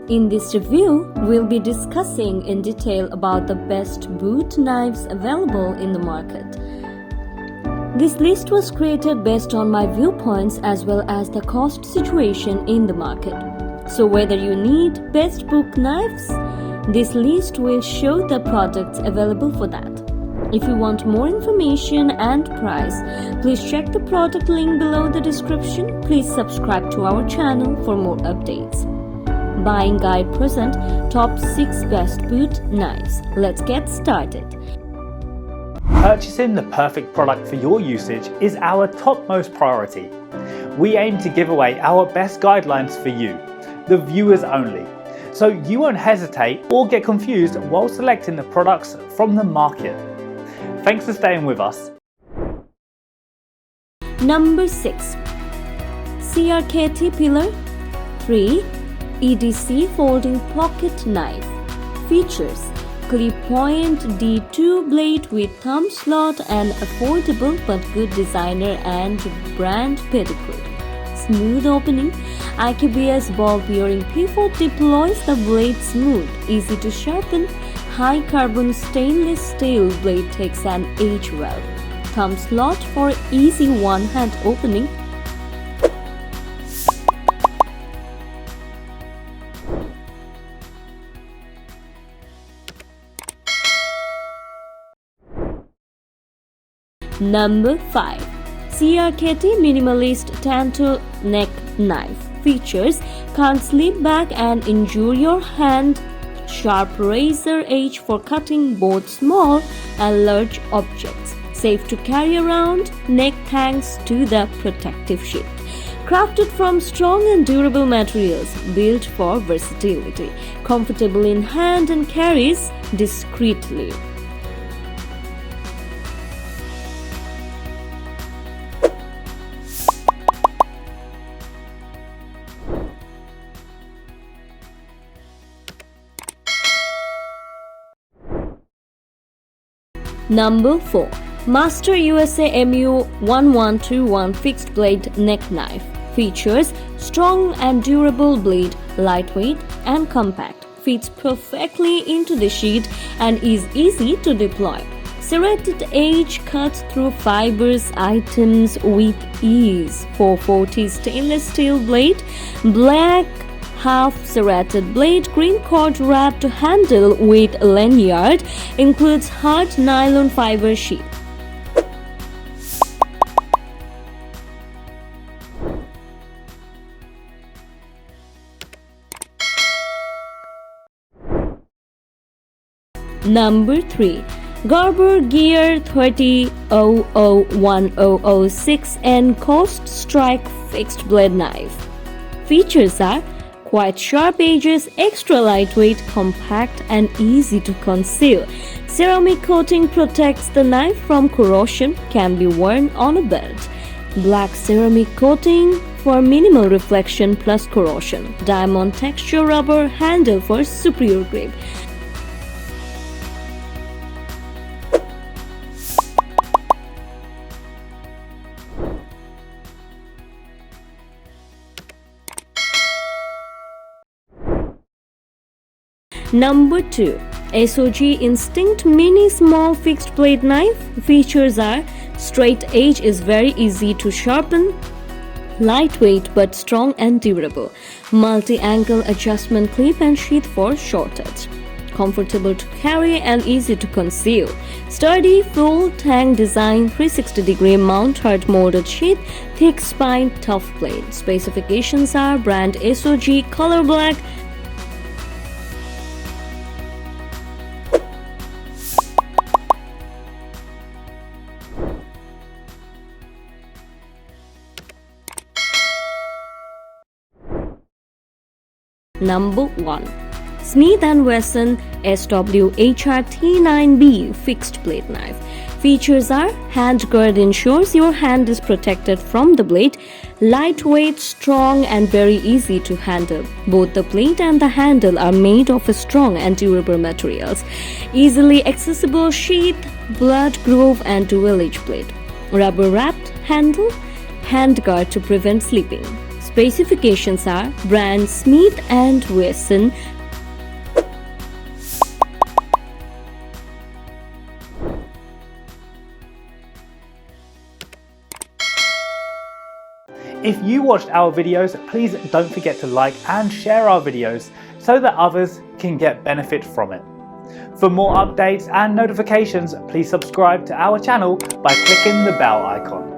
In this review, we'll be discussing in detail about the best boot knives available in the market. This list was created based on my viewpoints as well as the cost situation in the market. So whether you need best boot knives, this list will show the products available for that. If you want more information and price, please check the product link below the description. Please subscribe to our channel for more updates. Buying Guide present top 6 best boot knives. Let's get started. Purchasing the perfect product for your usage is our topmost priority. We aim to give away our best guidelines for you, the viewers only, so you won't hesitate or get confused while selecting the products from the market. Thanks for staying with us. Number 6. CRKT Pillar 3 EDC Folding Pocket Knife. Features: clip point D2 blade with thumb slot and affordable but good designer and brand pedigree. Smooth opening. IKBS ball bearing pivot deploys the blade smooth, easy to sharpen. High carbon stainless steel blade takes an edge well. Thumb slot for easy one-hand opening. Number 5. CRKT Minimalist Tanto Neck Knife. Features: can't slip back and injure your hand. Sharp razor edge for cutting both small and large objects. Safe to carry around neck thanks to the protective sheath. Crafted from strong and durable materials, built for versatility. Comfortable in hand and carries discreetly. Number 4. Master USA MU 1121 Fixed Blade Neck Knife. Features: strong and durable blade, lightweight and compact. Fits perfectly into the sheath and is easy to deploy. Serrated edge cuts through fibers items with ease. 440 stainless steel blade, black half serrated blade, green cord wrapped handle with lanyard, includes hard nylon fiber sheath. Number 3. Garber Gear 30001006 Coast Strike Fixed Blade Knife. Features are: quite sharp edges, extra lightweight, compact and easy to conceal. Ceramic coating protects the knife from corrosion, can be worn on a belt. Black ceramic coating for minimal reflection plus corrosion. Diamond texture rubber handle for superior grip. Number 2. SOG Instinct Mini Small Fixed Blade Knife. Features are: straight edge is very easy to sharpen, lightweight but strong and durable. Multi-angle adjustment clip and sheath for short edge. Comfortable to carry and easy to conceal. Sturdy full tang design, 360-degree mount, hard molded sheath, thick spine, tough blade. Specifications are: brand SOG, color black. Number 1. Smith & Wesson SWHR-T9B Fixed Blade Knife. Features are: hand guard ensures your hand is protected from the blade, lightweight, strong and very easy to handle. Both the blade and the handle are made of strong and durable materials. Easily accessible sheath, blood groove and dual edge blade. Rubber wrapped handle, hand guard to prevent slipping. Specifications are brand Smith & Wesson. If you watched our videos, please don't forget to like and share our videos so that others can get benefit from it. For more updates and notifications, please subscribe to our channel by clicking the bell icon.